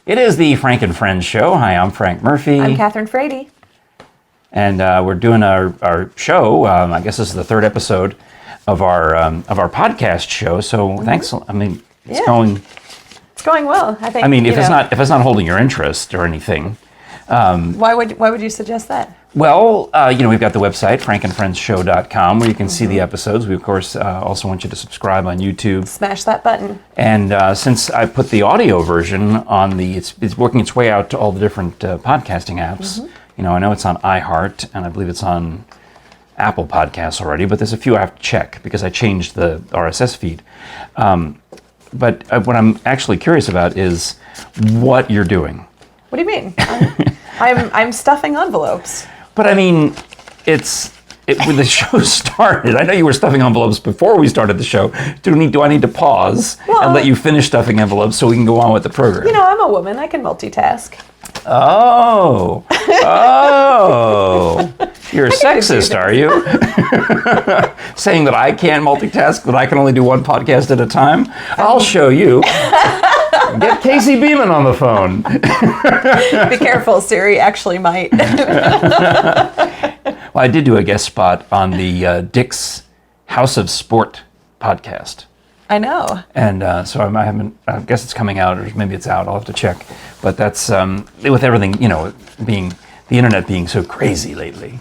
It is the Frank and Friends show. Hi, I'm Frank Murphy. I'm Kathryn Frady. And we're doing our show. I guess this is the third episode of our podcast show. So thanks. I mean, it's going well. I think. I mean, if it's not holding your interest or anything. Why would you suggest that? Well, we've got the website, frankandfriendsshow.com, where you can see the episodes. We, of course, also want you to subscribe on YouTube. Smash that button. And since I put the audio version on it's working its way out to all the different podcasting apps. I know it's on iHeart, and I believe it's on Apple Podcasts already, but there's a few I have to check because I changed the RSS feed. But what I'm actually curious about is what you're doing. What do you mean? I'm stuffing envelopes. But I mean, when the show started, I know you were stuffing envelopes before we started the show. Do I need to pause and let you finish stuffing envelopes so we can go on with the program? I'm a woman. I can multitask. Oh. You're a sexist, are you? Saying that I can't multitask, that I can only do one podcast at a time? I'll show you. Get Casey Beeman on the phone. Be careful, Siri actually might. Well, I did do a guest spot on the Dick's House of Sport podcast. I know. And so I guess it's coming out, or maybe it's out. I'll have to check. But that's with everything, being the internet being so crazy lately.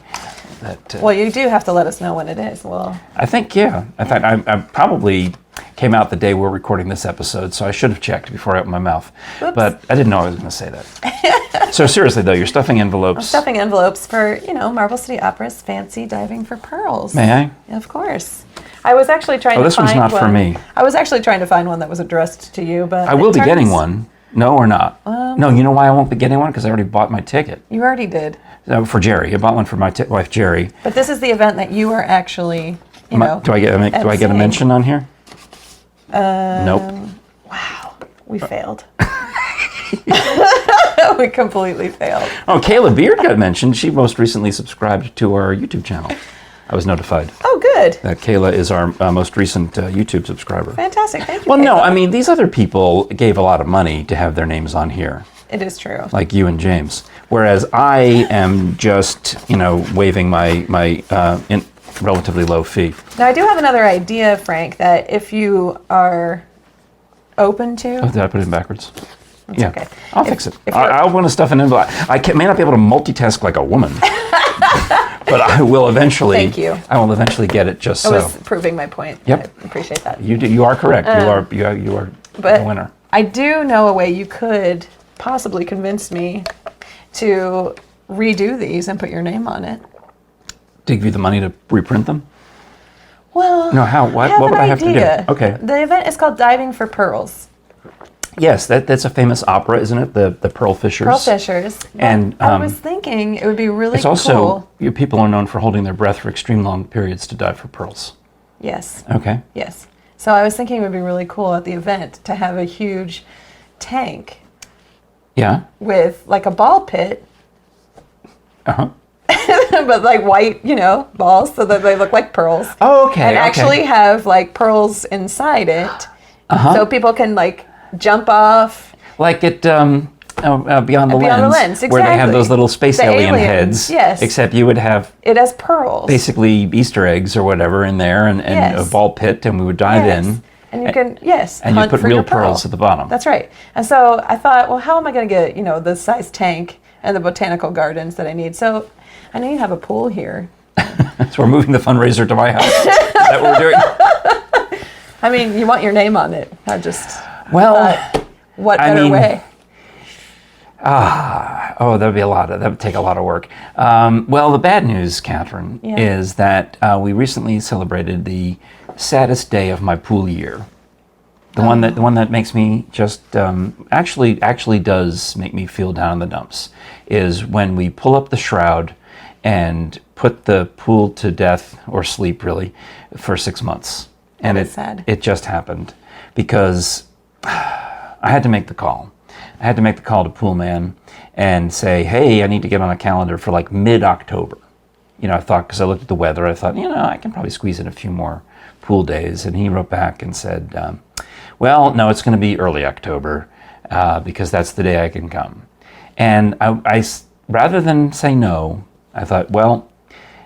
Well, you do have to let us know when it is. Well, I think, yeah. In fact, I probably came out the day we're recording this episode, so I should have checked before I opened my mouth. Oops. But I didn't know I was going to say that. So seriously, though, you're stuffing envelopes. I'm stuffing envelopes for, Marble City Opera's Fancy Diving for Pearls. May I? Of course. I was actually trying to find one. Oh, this one's not for me. I was actually trying to find one that was addressed to you, but I will be getting one. No or not? No, you know why I won't be getting one? Because I already bought my ticket. You already did. For Jerry. I bought one for my wife, Jerry. But this is the event that you are actually, Do I get a mention on here? Nope. Wow. We failed. We completely failed. Oh, Kayla Beard got mentioned. She most recently subscribed to our YouTube channel. I was notified. Oh, good. That Kayla is our most recent YouTube subscriber. Fantastic. Thank you, Well, Kayla. no, I mean, these other people gave a lot of money to have their names on here. It is true. Like you and James. Whereas I am just, waiving my relatively low fee. Now, I do have another idea, Frank, that if you are open to... Oh, did I put it in backwards? It's okay. I'll fix it. I want to stuff an envelope. May not be able to multitask like a woman, but I will eventually. Thank you. I will eventually get it just so. I was proving my point. Yep. I appreciate that. You are correct. You are the winner. I do know a way you could possibly convince me to redo these and put your name on it. To give you the money to reprint them? Well, no. How? What would I have to do? Okay. The event is called Diving for Pearls. Yes, that's a famous opera, isn't it? The Pearl Fishers. Pearl Fishers. And I was thinking it would be really it's also, people are known for holding their breath for extreme long periods to dive for pearls. Yes. Okay. Yes. So I was thinking it would be really cool at the event to have a huge tank. Yeah. With like a ball pit. Uh-huh. But like white, balls so that they look like pearls. Oh, okay. And actually have like pearls inside it. Uh-huh. So people can like jump off. Like at Beyond the Lens, exactly. Where they have those little space alien heads. Yes. Except you would have... It has pearls. Basically Easter eggs or whatever in there and a ball pit, and we would dive in. And you can, and you put real pearls at the bottom. That's right. And so I thought, well, how am I going to get, the size tank and the botanical gardens that I need? So I know you have a pool here. So we're moving the fundraiser to my house. Is that what we're doing? I mean, you want your name on it. What better way? That would take a lot of work. Well, the bad news, Kathryn, is that we recently celebrated the saddest day of my pool year. The one that makes me just actually does make me feel down in the dumps is when we pull up the shroud and put the pool to death or sleep really for 6 months. And it just happened because I had to make the call. I had to make the call to Pool Man and say, hey, I need to get on a calendar for like mid-October. I thought, because I looked at the weather, I thought, I can probably squeeze in a few more pool days. And he wrote back and said, well, no, it's going to be early October. because that's the day I can come. And rather than say no, I thought, well,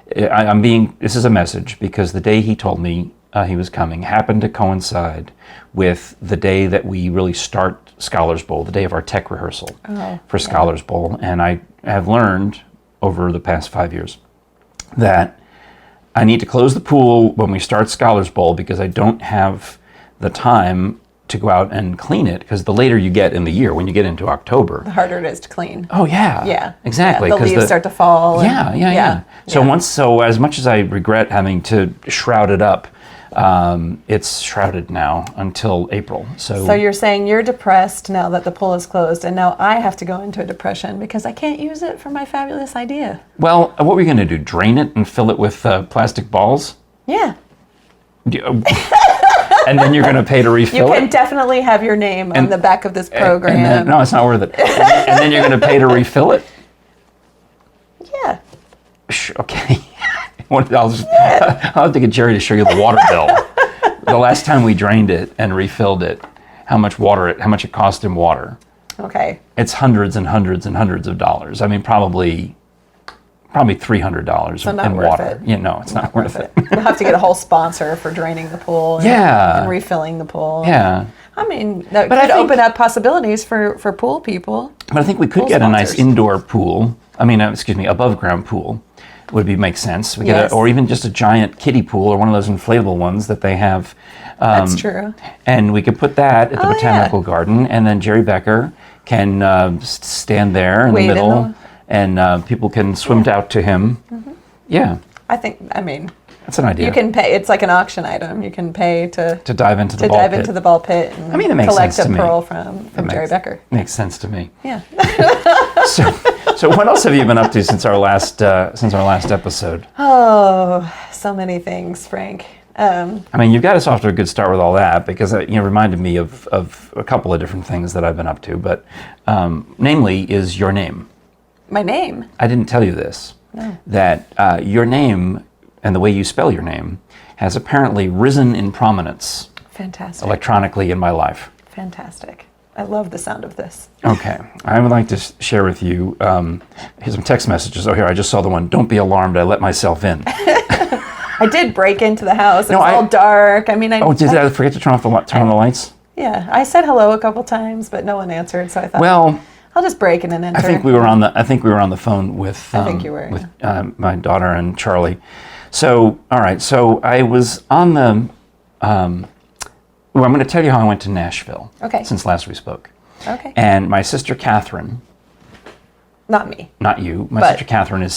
this is a message, because the day he told me he was coming happened to coincide with the day that we really start Scholars Bowl, the day of our tech rehearsal for Scholars Bowl. And I have learned over the past 5 years that I need to close the pool when we start Scholars Bowl, because I don't have the time to go out and clean it, because the later you get in the year, when you get into October, the harder it is to clean. Oh yeah. Yeah. Exactly. Yeah, the leaves start to fall. Yeah. So as much as I regret having to shroud it up, it's shrouded now until April. So you're saying you're depressed now that the pool is closed, and now I have to go into a depression because I can't use it for my fabulous idea. Well, what were you going to do? Drain it and fill it with plastic balls? Yeah. And then you're going to pay to refill it? You can definitely have your name on the back of this program. No, it's not worth it. And then you're going to pay to refill it? Yeah. Okay. I'll have to get Jerry to show you the water bill. The last time we drained it and refilled it, how much it cost in water. Okay. It's hundreds and hundreds and hundreds of dollars. I mean, probably $300 in water. It. No, it's not worth it. We'll have to get a whole sponsor for draining the pool and refilling the pool. Yeah. I mean, that could open up possibilities for pool people. But I think we could get a nice indoor pool. Above ground pool would make sense. We get or even just a giant kiddie pool, or one of those inflatable ones that they have. That's true. And we could put that at the Botanical Garden, and then Jerry Becker can stand there in the middle. And people can swim out to him. Mm-hmm. Yeah. That's an idea. You can pay. It's like an auction item. You can pay to dive into the ball pit and it makes collect sense a to pearl from Jerry Becker. Makes sense to me. Yeah. So what else have you been up to since our last episode? Oh, so many things, Frank. You've got us off to a good start with all that, because it reminded me of a couple of different things that I've been up to. But namely is your name. My name? I didn't tell you this. No. That your name and the way you spell your name has apparently risen in prominence. Fantastic. Electronically in my life. Fantastic. I love the sound of this. Okay. I would like to share with you, here's some text messages. Oh, here, I just saw the one. Don't be alarmed, I let myself in. I did break into the house. It was all dark. Did I forget to turn on the lights? Yeah. I said hello a couple times, but no one answered, so I thought, I'll just break in and enter. I think we were on the phone with I think you were, with my daughter and Charlie. So, all right. So I was on the I'm going to tell you how I went to Nashville. Okay. Since last we spoke. Okay. And my sister Kathryn. Not me. Not you. My sister Kathryn is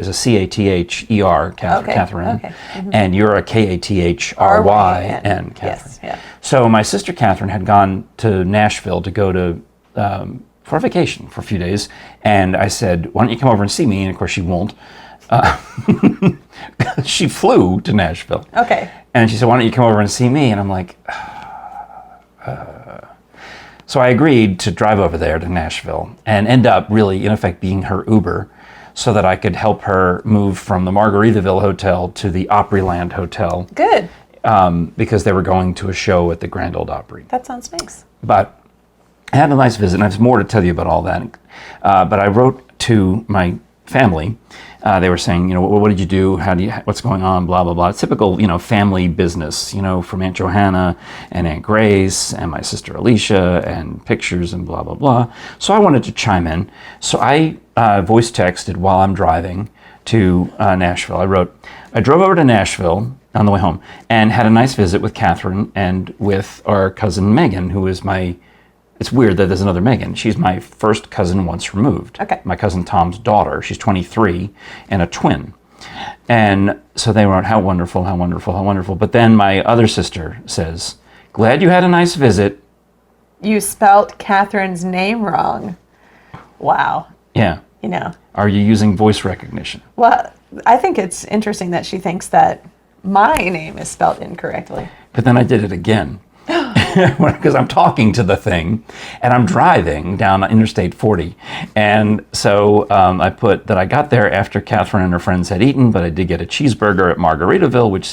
a C-A-T-H-E-R, Kathryn. Okay. Mm-hmm. And you're a K-A-T-H-R-Y-N, Kathryn. Yes, yeah. So my sister Kathryn had gone to Nashville to go to for a vacation for a few days, and I said, why don't you come over and see me? And of course she won't. She flew to Nashville. Okay. And she said, why don't you come over and see me? And I'm like, So I agreed to drive over there to Nashville and end up really, in effect, being her Uber, so that I could help her move from the Margaritaville Hotel to the Opryland Hotel. Good. Because they were going to a show at the Grand Ole Opry. That sounds nice. But I had a nice visit, and I have more to tell you about all that. But I wrote to my family. They were saying, what did you do? What's going on? Blah, blah, blah. Typical, family business, from Aunt Johanna and Aunt Grace and my sister Alicia, and pictures and blah, blah, blah. So I wanted to chime in. So I voice texted while I'm driving to Nashville. I drove over to Nashville on the way home and had a nice visit with Kathryn and with our cousin Megan, who is it's weird that there's another Megan. She's my first cousin once removed. Okay. My cousin Tom's daughter. She's 23 and a twin. And so they were, how wonderful, how wonderful, how wonderful. But then my other sister says, glad you had a nice visit. You spelt Kathryn's name wrong. Wow. Yeah. Are you using voice recognition? Well, I think it's interesting that she thinks that my name is spelled incorrectly. But then I did it again. because I'm talking to the thing, and I'm driving down Interstate 40. And so I put that I got there after Kathryn and her friends had eaten, but I did get a cheeseburger at Margaritaville, which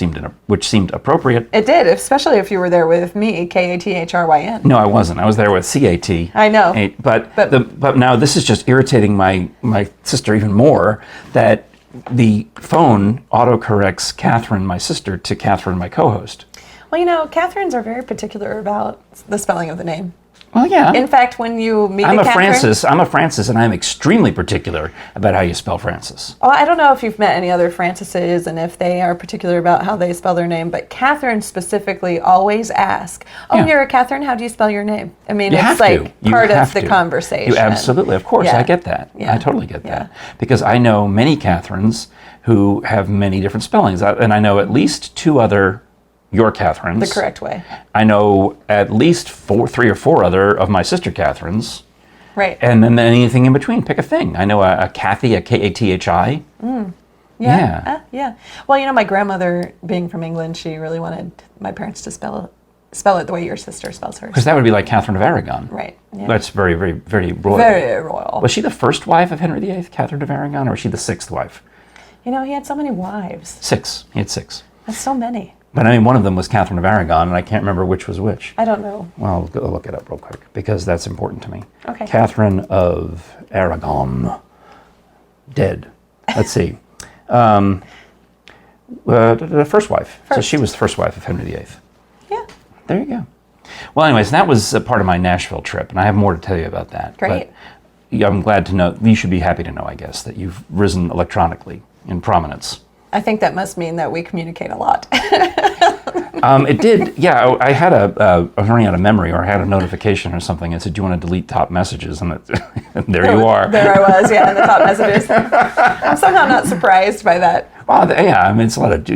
seemed appropriate. It did, especially if you were there with me, Kathryn. No, I wasn't. I was there with CAT. I know. But now this is just irritating my sister even more, that the phone autocorrects Kathryn, my sister, to Kathryn, my co-host. Well, Kathryns are very particular about the spelling of the name. Well, yeah. In fact, when you meet I'm a Kathryn, Francis, and I'm extremely particular about how you spell Francis. Well, I don't know if you've met any other Francises and if they are particular about how they spell their name, but Kathryn specifically always asks, you're a Kathryn, how do you spell your name? I mean, it's like part of the conversation. You absolutely, of course, I get that. I totally get that. Because I know many Kathryns who have many different spellings, and I know at least two other your Kathryns. The correct way. I know at least three or four other of my sister Kathryns. Right. And then anything in between. Pick a thing. I know a Kathy, a Kathi. Yeah. Well, my grandmother, being from England, she really wanted my parents to spell it the way your sister spells hers. Because that would be like Kathryn of Aragon. Right. Yeah. That's very, very, very royal. Very royal. Was she the first wife of Henry VIII, Kathryn of Aragon, or was she the sixth wife? He had so many wives. Six. He had six. That's so many. But I mean, one of them was Kathryn of Aragon, and I can't remember which was which. I don't know. Well, I'll look it up real quick, because that's important to me. Okay. Kathryn of Aragon. Dead. Let's see. The first wife. So she was the first wife of Henry VIII. Yeah. There you go. Well, anyways, that was a part of my Nashville trip, and I have more to tell you about that. Great. But I'm glad to know, you should be happy to know, I guess, that you've risen electronically in prominence. I think that must mean that we communicate a lot. It did, yeah. I had I was running out of memory, or I had a notification or something. It said, "Do you want to delete top messages?" And there you are. There I was, in the top messages. I'm somehow not surprised by that. Well, yeah. I mean, it's a lot of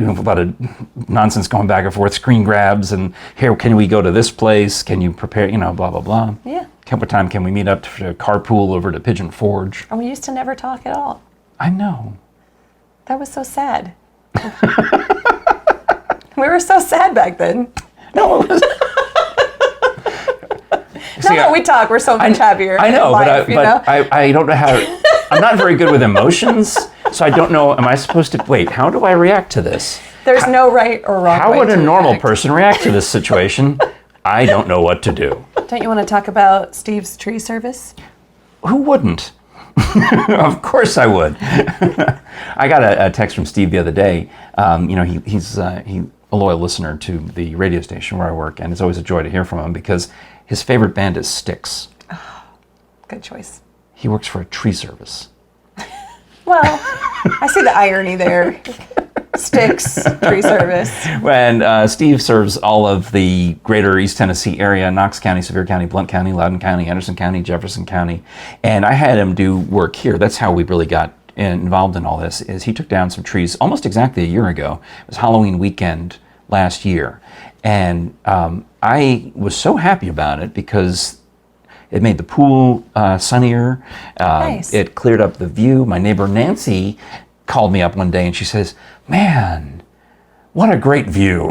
nonsense going back and forth, screen grabs, and here, can we go to this place? Can you prepare? Blah blah blah. Yeah. What time can we meet up to carpool over to Pigeon Forge? And we used to never talk at all. I know. That was so sad. We were so sad back then. No, it was. Now that we talk, we're so much happier. I know, life, but I don't know how. I'm not very good with emotions, so I don't know. Am I supposed to wait? How do I react to this? There's no right or wrong way. How would a normal person react to this situation? I don't know what to do. Don't you want to talk about Steve's tree service? Who wouldn't? Of course I would. I got a text from Steve the other day. He's a loyal listener to the radio station where I work, and it's always a joy to hear from him because his favorite band is Styx. Oh, good choice. He works for a tree service. Well, I see the irony there. Styx tree service. When Steve serves all of the greater East Tennessee area, Knox County, Sevier County, Blount County, Loudoun County, Anderson County, Jefferson County, and I had him do work here. That's how we really got involved in all this, is he took down some trees almost exactly a year ago. It was Halloween weekend last year. And I was so happy about it because it made the pool sunnier. Nice. It cleared up the view. My neighbor Nancy called me up one day and she says, "Man, what a great view."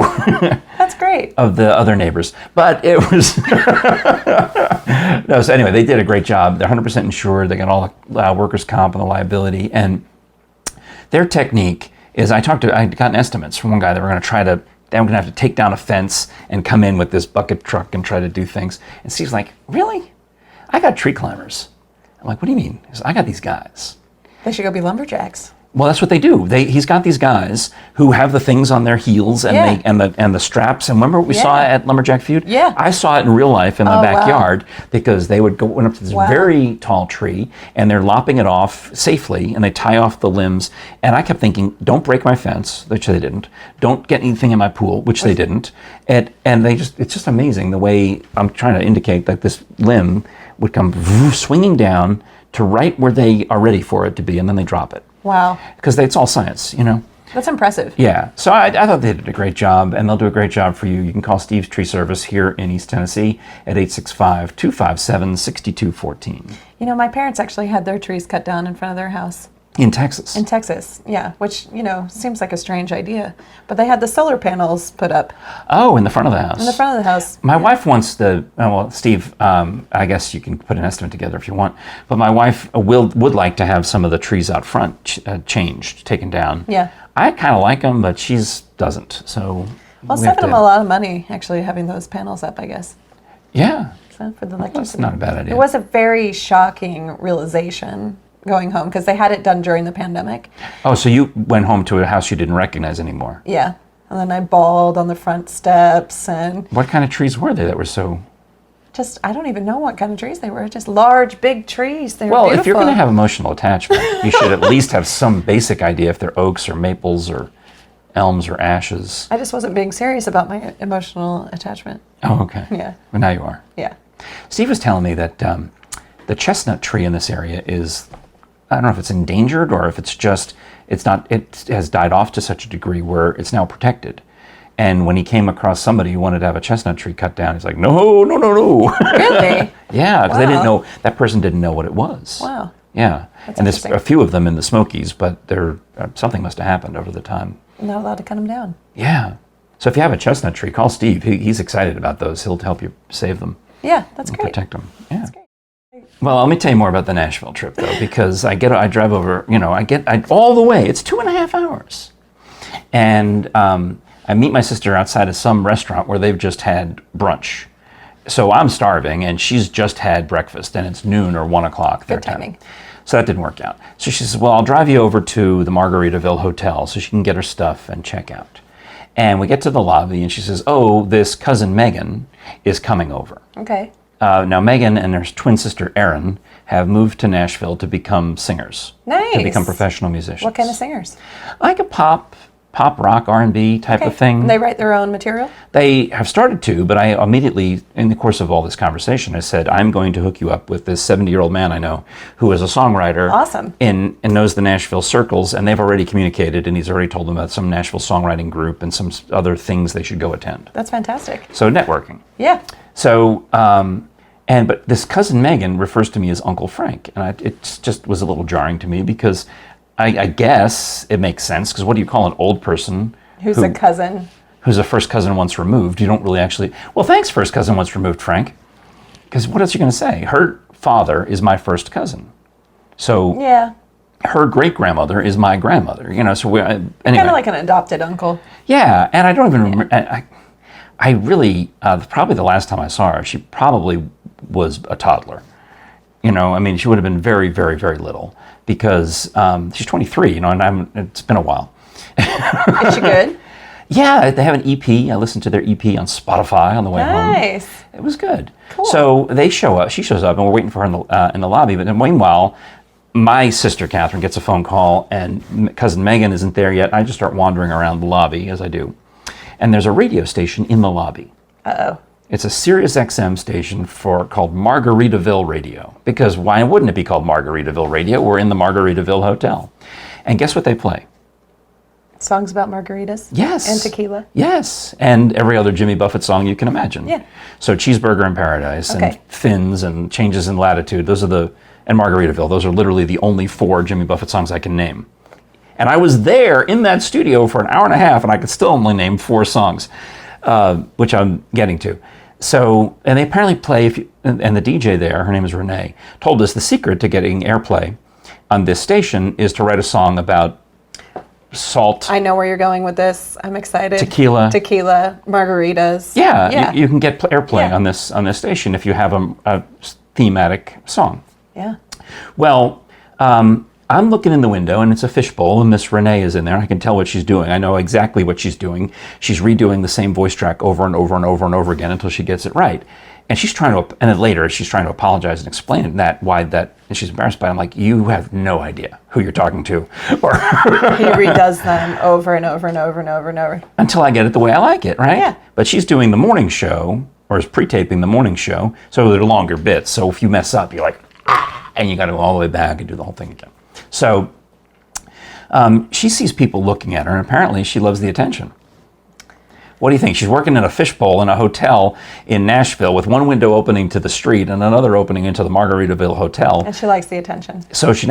That's great. Of the other neighbors. But it was... No, so anyway, they did a great job. They're 100% insured. They got all the workers' comp and the liability. And their technique is, I got estimates from one guy that we're going to have to take down a fence and come in with this bucket truck and try to do things. And Steve's like, "Really? I got tree climbers." I'm like, "What do you mean?" He says, "I got these guys. They should go be lumberjacks." Well, that's what they do. He's got these guys who have the things on their heels and the straps. And remember what we saw at Lumberjack Feud? Yeah. I saw it in real life in the backyard because they would go up to this very tall tree and they're lopping it off safely and they tie off the limbs. And I kept thinking, don't break my fence, which they didn't. Don't get anything in my pool, which they didn't. And it's just amazing the way I'm trying to indicate that this limb would come swinging down to right where they are ready for it to be, and then they drop it. Wow. Because it's all science, That's impressive. Yeah. So I thought they did a great job, and they'll do a great job for you. You can call Steve's Tree Service here in East Tennessee at 865-257-6214. My parents actually had their trees cut down in front of their house. In Texas. In Texas, yeah, which, seems like a strange idea. But they had the solar panels put up. Oh, in the front of the house. In the front of the house. My wife wants Steve, I guess you can put an estimate together if you want, but my wife would like to have some of the trees out front changed, taken down. Yeah. I kind of like them, but she doesn't, so... Well, saving them a lot of money, actually, having those panels up, I guess. Yeah. So for the electricity. That's not a bad idea. It was a very shocking realization going home, because they had it done during the pandemic. Oh, so you went home to a house you didn't recognize anymore? Yeah. And then I bawled on the front steps. And what kind of trees were they that were so... I don't even know what kind of trees they were. Just large, big trees. They were beautiful. If you're going to have emotional attachment, you should at least have some basic idea if they're oaks or maples or elms or ashes. I just wasn't being serious about my emotional attachment. Oh, okay. Yeah. Well, now you are. Yeah. Steve was telling me that the chestnut tree in this area is... I don't know if it's endangered or if it's just, it has died off to such a degree where it's now protected. And when he came across somebody who wanted to have a chestnut tree cut down, he's like, no. Really? Yeah, because they didn't know, that person didn't know what it was. Wow. Yeah. That's and there's a few of them in the Smokies, but something must have happened over the time. Not allowed to cut them down. Yeah. So if you have a chestnut tree, call Steve. He's excited about those. He'll help you save them. Yeah, that's great. Protect them. Yeah. That's great. Well, let me tell you more about the Nashville trip, though, because I drive over, I all the way. It's 2.5 hours. And I meet my sister outside of some restaurant where they've just had brunch. So I'm starving, and she's just had breakfast, and it's noon or 1 o'clock their time. Timing. So that didn't work out. So she says, well, I'll drive you over to the Margaritaville Hotel so she can get her stuff and check out. And we get to the lobby, and she says, oh, this cousin Megan is coming over. Okay. Now, Megan and her twin sister, Erin, have moved to Nashville to become singers. Nice. To become professional musicians. What kind of singers? Like a pop rock, R&B type of thing. And they write their own material? They have started to, but I immediately, in the course of all this conversation, I said, I'm going to hook you up with this 70-year-old man I know who is a songwriter. Awesome. And knows the Nashville circles, and they've already communicated, and he's already told them about some Nashville songwriting group and some other things they should go attend. That's fantastic. So networking. Yeah. So, but this cousin Megan refers to me as Uncle Frank, and it just was a little jarring to me because I guess it makes sense, because what do you call an old person who's a cousin? Who's a first cousin once removed? You don't really actually... Well, thanks, first cousin once removed, Frank. Because what else are you going to say? Her father is my first cousin. So yeah, her great-grandmother is my grandmother. So we're... Anyway. Kind of like an adopted uncle. Yeah, and I don't even remember... I really... probably the last time I saw her, she probably was a toddler. She would have been very, very, very little, because she's 23, and it's been a while. Is she good? Yeah, they have an EP. I listened to their EP on Spotify on the way home. Nice. It was good. Cool. So they show up. She shows up, and we're waiting for her in the lobby. But then meanwhile, my sister Kathryn gets a phone call, and cousin Megan isn't there yet. I just start wandering around the lobby, as I do. And there's a radio station in the lobby. Uh-oh. It's a Sirius XM station called Margaritaville Radio. Because why wouldn't it be called Margaritaville Radio? We're in the Margaritaville Hotel. And guess what they play? Songs about margaritas? Yes. And tequila? Yes. And every other Jimmy Buffett song you can imagine. Yeah. So Cheeseburger in Paradise and Fins and Changes in Latitude, and Margaritaville, those are literally the only 4 Jimmy Buffett songs I can name. And I was there in that studio for an hour and a half, and I could still only name 4 songs, which I'm getting to. So, and they apparently play, and the DJ there, her name is Renee, told us the secret to getting airplay on this station is to write a song about salt. I know where you're going with this. I'm excited. Tequila, margaritas. Yeah. You can get airplay on this station if you have a thematic song. Yeah. Well, I'm looking in the window, and it's a fishbowl, and Miss Renee is in there. I can tell what she's doing. I know exactly what she's doing. She's redoing the same voice track over and over and over and over again until she gets it right. And she's trying to, and then later she's trying to apologize and explain and she's embarrassed by it. I'm like, you have no idea who you're talking to. Or he redoes them over and over and over and over and over. Until I get it the way I like it, right? Yeah. But she's doing the morning show, or is pre-taping the morning show, so they're longer bits. So if you mess up, you're like, and you got to go all the way back and do the whole thing again. So she sees people looking at her, and apparently she loves the attention. What do you think? She's working in a fishbowl in a hotel in Nashville with one window opening to the street and another opening into the Margaritaville Hotel. And she likes the attention. So she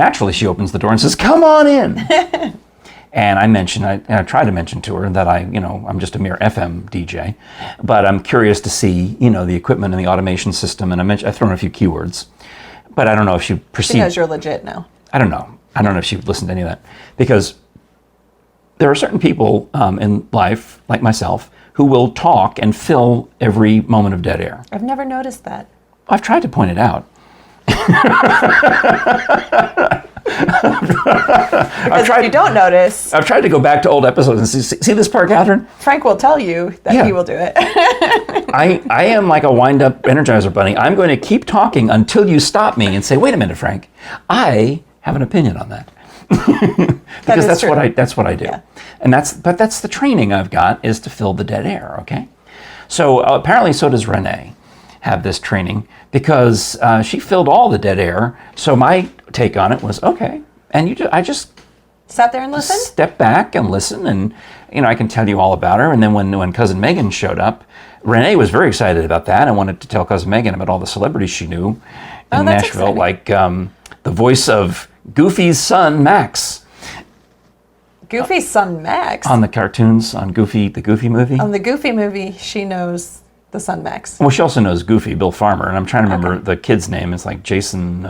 opens the door and says, "Come on in." And I tried to mention to her that I'm just a mere FM DJ, but I'm curious to see, the equipment and the automation system. And I threw in a few keywords, but I don't know if she perceived. Because you're legit now. I don't know. I don't know if she would listen to any of that, because there are certain people in life, like myself, who will talk and fill every moment of dead air. I've never noticed that. I've tried to point it out. Because if you don't notice... I've tried to go back to old episodes and see this part, Kathryn? Frank will tell you that he will do it. I am like a wind-up Energizer bunny. I'm going to keep talking until you stop me and say, "Wait a minute, Frank. I have an opinion on that." Because that's what I do. Yeah. And that's the training I've got, is to fill the dead air, okay? So apparently so does Renee have this training, because she filled all the dead air. So my take on it was, okay. And I just sat there and listened? Step back and listen, and I can tell you all about her. And then when Cousin Megan showed up, Renee was very excited about that and wanted to tell Cousin Megan about all the celebrities she knew in Nashville, like the voice of Goofy's son, Max. Goofy's son, Max? On the cartoons, on Goofy, the Goofy movie. On the Goofy movie, she knows the son, Max. Well, she also knows Goofy, Bill Farmer, and I'm trying to remember the kid's name. It's like Jason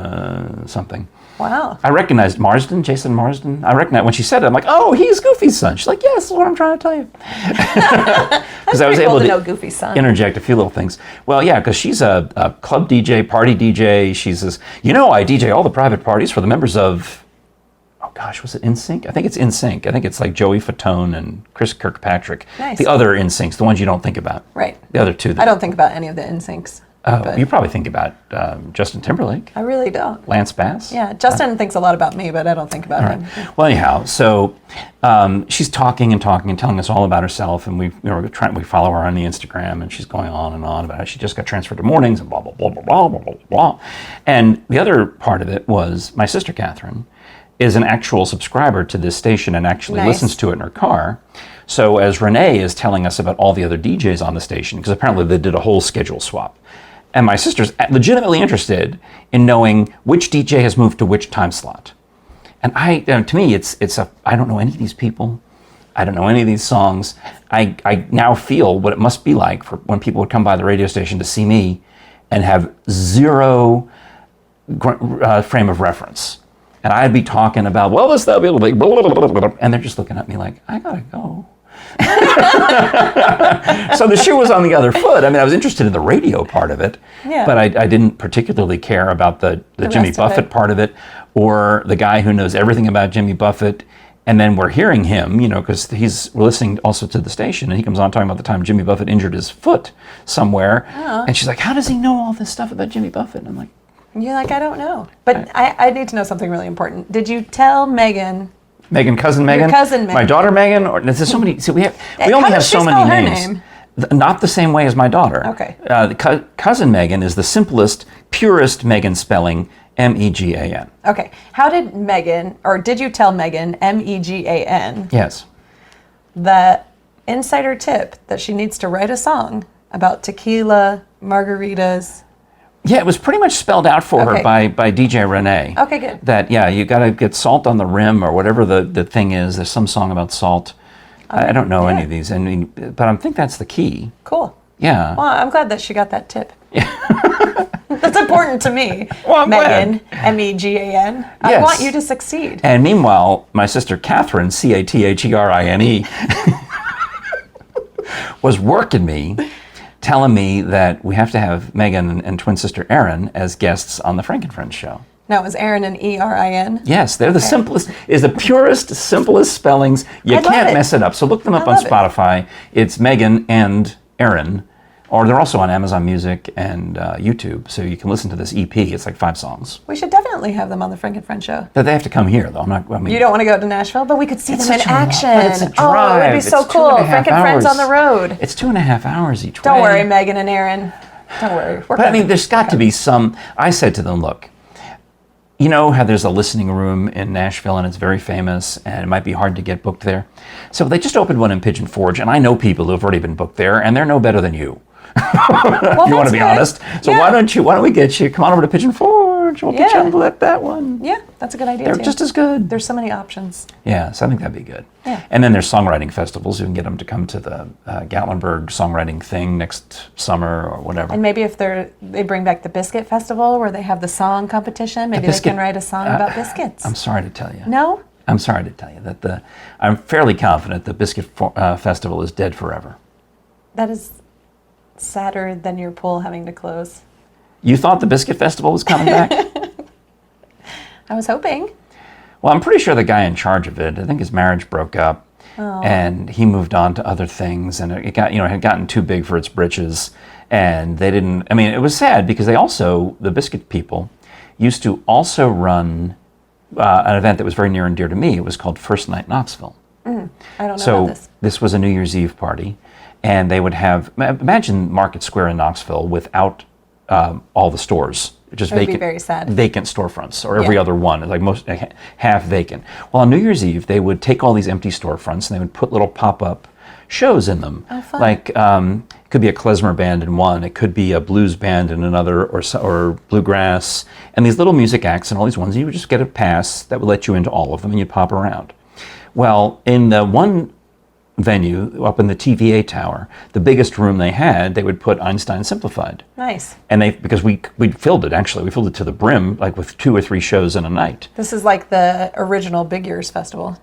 something. Wow. I recognized Jason Marsden. I recognized when she said it, I'm like, "Oh, he's Goofy's son." She's like, "Yes, that's what I'm trying to tell you." Because I was able to know Goofy's son. Interject a few little things. Well, yeah, because she's a club DJ, party DJ. She says, I DJ all the private parties for the members of, oh gosh, was it NSYNC? I think it's NSYNC. I think it's like Joey Fatone and Chris Kirkpatrick. Nice. The other NSYNCs, the ones you don't think about. Right. The other two. I don't think about any of the NSYNCs. Oh, you probably think about Justin Timberlake. I really don't. Lance Bass? Yeah, Justin thinks a lot about me, but I don't think about him. Well, anyhow, so she's talking and telling us all about herself, and we follow her on the Instagram, and she's going on and on about how she just got transferred to mornings and blah, blah, blah, blah, blah, blah, blah, blah. And the other part of it was my sister, Kathryn, is an actual subscriber to this station and actually listens to it in her car. So as Renee is telling us about all the other DJs on the station, because apparently they did a whole schedule swap, and my sister's legitimately interested in knowing which DJ has moved to which time slot. And to me, I don't know any of these people. I don't know any of these songs. I now feel what it must be like for when people would come by the radio station to see me and have zero frame of reference. And I'd be talking about, well, that'll be like, blah, blah, blah, blah, and they're just looking at me like, I gotta go. So the shoe was on the other foot. I mean, I was interested in the radio part of it, but I didn't particularly care about the Jimmy Buffett part of it, or the guy who knows everything about Jimmy Buffett. And then we're hearing him, because we're listening also to the station, and he comes on talking about the time Jimmy Buffett injured his foot somewhere. Oh. And she's like, how does he know all this stuff about Jimmy Buffett? And I'm like, you're like, I don't know. But I need to know something really important. Did you tell Megan? Cousin Megan? Your cousin Megan. My daughter Megan? Or there's so many. So we only have so many names. Name? Not the same way as my daughter. Okay. Cousin Megan is the simplest, purest Megan spelling, Megan. Okay. How did Megan, or did you tell Megan, Megan? Yes. The insider tip that she needs to write a song about tequila, margaritas. Yeah, it was pretty much spelled out for her by DJ Renee. Okay, good. That, you got to get salt on the rim or whatever the thing is. There's some song about salt. I don't know any of these, but I think that's the key. Cool. Yeah. Well, I'm glad that she got that tip. Yeah. That's important to me. Well, I'm Megan, glad. Megan. Yes. I want you to succeed. And meanwhile, my sister Kathryn, Catherine, was working me, telling me that we have to have Megan and twin sister Erin as guests on the Frank and Friends show. Now, is Erin an Erin? Yes, they're the simplest, is the purest, simplest spellings. You can't mess it up. So look them up on Spotify. It's Megan and Erin, or they're also on Amazon Music and YouTube, so you can listen to this EP. It's like 5 songs. We should definitely have them on the Frank and Friends show. But they have to come here, though. You don't want to go to Nashville, but we could see them in action. It's a drive. Oh, it would be so cool. Frank and Friends on the road. It's 2.5 hours each way. Don't worry, Megan and Erin. Don't worry. But there's got to be some. I said to them, look, You know how there's a listening room in Nashville and it's very famous and it might be hard to get booked there? So they just opened one in Pigeon Forge, and I know people who have already been booked there, and they're no better than you. Well, you want to be honest? So why don't we get you, come on over to Pigeon Forge, we'll get you on that one. Yeah, that's a good idea. They're just as good. There's so many options. Yeah, so I think that'd be good. Yeah. And then there's songwriting festivals. You can get them to come to the Gatlinburg songwriting thing next summer or whatever. And maybe if they bring back the Biscuit Festival where they have the song competition, maybe they can write a song about biscuits. I'm sorry to tell you. No? I'm sorry to tell you that I'm fairly confident the Biscuit Festival is dead forever. That is sadder than your pool having to close. You thought the Biscuit Festival was coming back? I was hoping. Well, I'm pretty sure the guy in charge of it, I think his marriage broke up, and he moved on to other things, and it had gotten too big for its britches, and they didn't. I mean, it was sad because the Biscuit people used to also run an event that was very near and dear to me. It was called First Night Knoxville. I don't know about this. So this was a New Year's Eve party, and they would have, imagine Market Square in Knoxville without all the stores, just It would be very sad. vacant storefronts, or every other one, like half vacant. Well, on New Year's Eve, they would take all these empty storefronts and they would put little pop-up shows in them. Oh, fun. Like it could be a klezmer band in one, it could be a blues band in another, or bluegrass, and these little music acts and all these ones. You would just get a pass that would let you into all of them, and you'd pop around. Well, in the one venue up in the TVA tower, the biggest room they had, they would put Einstein Simplified. Nice. And because we filled it, actually. We filled it to the brim, like with 2 or 3 shows in a night. This is like the original Big Ears Festival.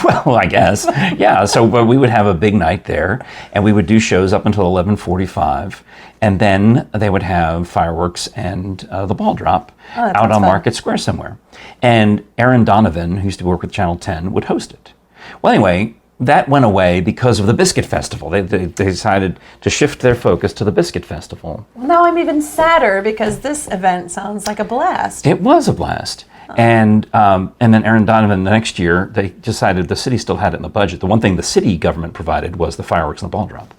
Well, I guess. Yeah, so we would have a big night there, and we would do shows up until 11:45, and then they would have fireworks and the ball drop out on fun. Market Square somewhere. And Aaron Donovan, who used to work with Channel 10, would host it. Well, anyway, that went away because of the Biscuit Festival. They decided to shift their focus to the Biscuit Festival. Well, now I'm even sadder because this event sounds like a blast. It was a blast. And then Aaron Donovan, the next year, they decided the city still had it in the budget. The one thing the city government provided was the fireworks and the ball drop.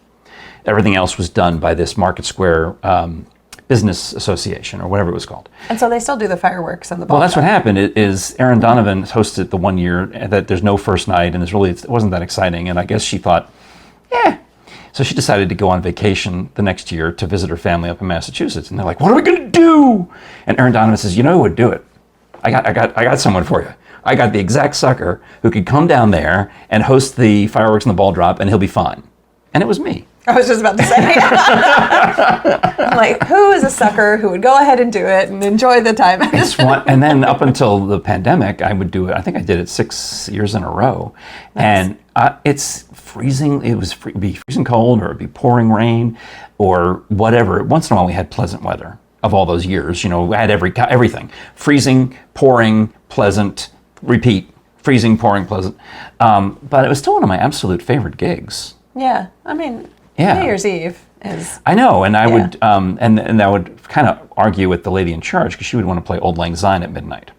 Everything else was done by this Market Square Business Association, or whatever it was called. And so they still do the fireworks and the ball Well, that's drop. what happened. Is Aaron Donovan hosted the one year that there's no first night, and it wasn't that exciting. And I guess she thought, So she decided to go on vacation the next year to visit her family up in Massachusetts. And they're like, "What are we going to do?" And Aaron Donovan says, "You know who would do it? I got someone for you. I got the exact sucker who could come down there and host the fireworks and the ball drop, and he'll be fine." And it was me. I was just about to say. I'm like, who is a sucker who would go ahead and do it and enjoy the time? And then up until the pandemic, I would do it. I think I did it 6 years in a row. Nice. And it's freezing. It'd be freezing cold, or it'd be pouring rain, or whatever. Once in a while, we had pleasant weather. Of all those years, we had everything: freezing, pouring, pleasant, repeat, freezing, pouring, pleasant. But it was still one of my absolute favorite gigs. Yeah, I mean, New Year's Eve is. I know, and I would, and I would kind of argue with the lady in charge because she would want to play Auld Lang Syne at midnight,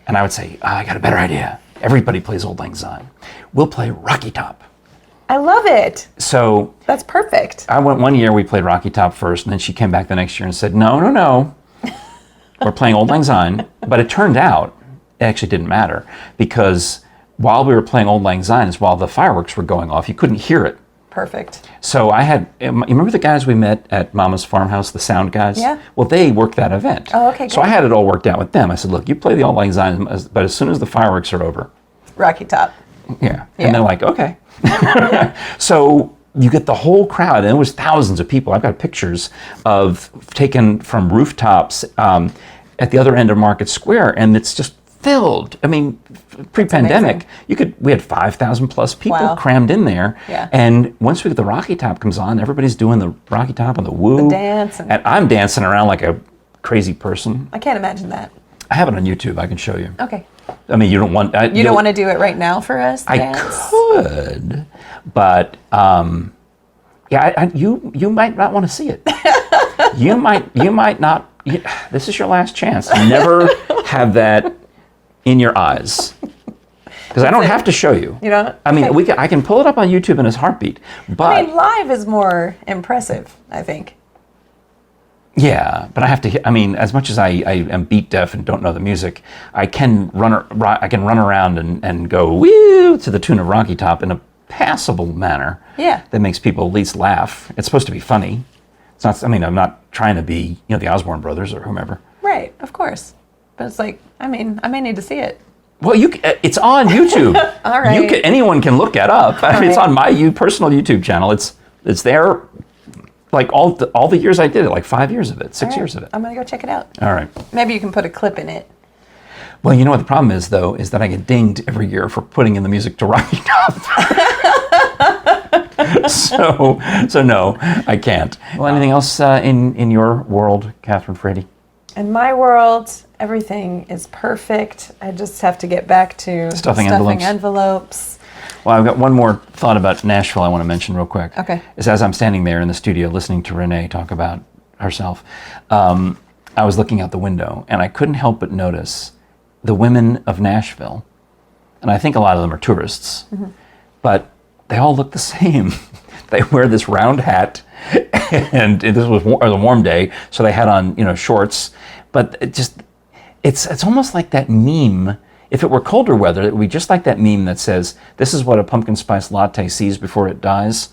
and I would say, "I got a better idea. Everybody plays Auld Lang Syne. We'll play Rocky Top." I love it. So that's perfect. I went one year, we played Rocky Top first, and then she came back the next year and said, no. We're playing Auld Lang Syne. But it turned out it actually didn't matter, because while we were playing Auld Lang Syne, while the fireworks were going off, you couldn't hear it. Perfect. So you remember the guys we met at Mama's Farmhouse, the sound guys? Yeah. Well, they worked that event. Oh, okay, So I had it all worked out with them. I said, "Look, you play the Auld Lang Syne, but as soon as the fireworks are over." Rocky Top. Yeah. And they're like, "Okay." So you get the whole crowd, and it was thousands of people. I've got pictures taken from rooftops at the other end of Market Square, and it's just filled. I mean, pre-pandemic, we had 5,000 plus people crammed in there. Yeah. And once the Rocky Top comes on, everybody's doing the Rocky Top and the woo. The dance. And I'm dancing around like a crazy person. I can't imagine that. I have it on YouTube. I can show you. Okay. I mean, you don't want... you don't want to do it right now for us? I could, but you might not want to see it. you might not. This is your last chance. Never have that in your eyes, because I don't have to show you. You don't. I mean, I can pull it up on YouTube in his heartbeat, but live is more impressive, I think. Yeah, but I have to. I mean, as much as I am beat deaf and don't know the music, I can run around and go woo to the tune of Rocky Top in a passable manner. Yeah. That makes people at least laugh. It's supposed to be funny. It's not. I mean, I'm not trying to be, the Osborne Brothers or whomever. Right, of course. But it's like, I mean, I may need to see it. Well, it's on YouTube. All right. Anyone can look it up. I mean, it's on my personal YouTube channel. It's there. Like all the years I did it, like 5 years of it, 6 years of it. I'm going to go check it out. All right. Maybe you can put a clip in it. Well, you know what the problem is, though, is that I get dinged every year for putting in the music to Rocky Top. So no, I can't. Well, anything else in your world, Kathryn Frady? In my world, everything is perfect. I just have to get back to stuffing envelopes. Well, I've got one more thought about Nashville I want to mention real quick. Okay. Is as I'm standing there in the studio listening to Renee talk about herself, I was looking out the window and I couldn't help but notice the women of Nashville, and I think a lot of them are tourists, but they all look the same. They wear this round hat, and this was a warm day, so they had on shorts. But it's almost like that meme. If it were colder weather, it would be just like that meme that says, "This is what a pumpkin spice latte sees before it dies."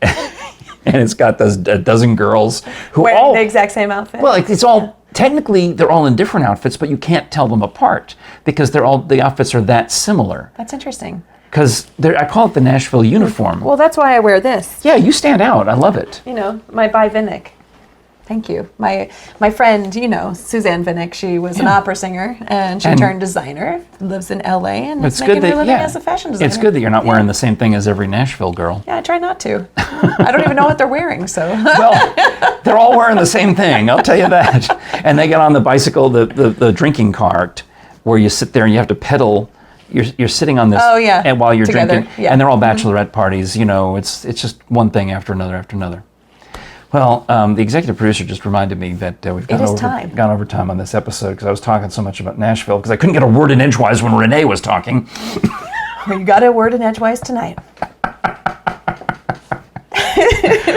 And it's got a dozen girls who wearing all the exact same outfit. Well, it's all technically they're all in different outfits, but you can't tell them apart because the outfits are that similar. That's interesting. Because I call it the Nashville uniform. Well, that's why I wear this. Yeah, you stand out. I love it. My by Vinnick. Thank you. My friend, Suzanne Vinnick, she was an opera singer, and she turned designer, lives in L.A., and is making her living as a fashion designer. It's good that you're not wearing the same thing as every Nashville girl. Yeah, I try not to. I don't even know what they're wearing, so. Well, they're all wearing the same thing, I'll tell you that. And they get on the bicycle, the drinking cart, where you sit there and you have to pedal. You're sitting on this, and while you're drinking, and they're all bachelorette parties. It's just one thing after another. Well, the executive producer just reminded me that we've gone over time on this episode because I was talking so much about Nashville because I couldn't get a word in edgewise when Renee was talking. Well, you got a word in edgewise tonight.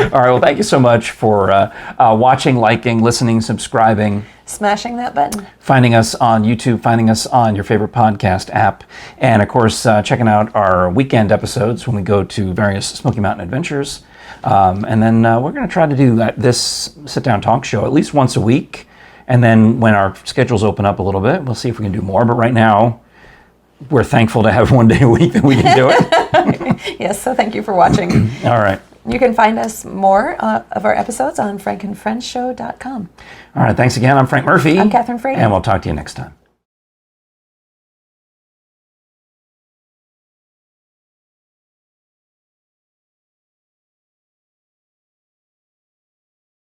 All right. Well, thank you so much for watching, liking, listening, subscribing. Smashing that button. Finding us on YouTube, finding us on your favorite podcast app, and of course, checking out our weekend episodes when we go to various Smoky Mountain adventures. And then we're going to try to do this sit-down talk show at least once a week. And then when our schedules open up a little bit, we'll see if we can do more. But right now, we're thankful to have one day a week that we can do it. Yes, so thank you for watching. All right. You can find us more of our episodes on frankandfriendshow.com. All right, thanks again. I'm Frank Murphy. I'm Kathryn Frady. And we'll talk to you next time.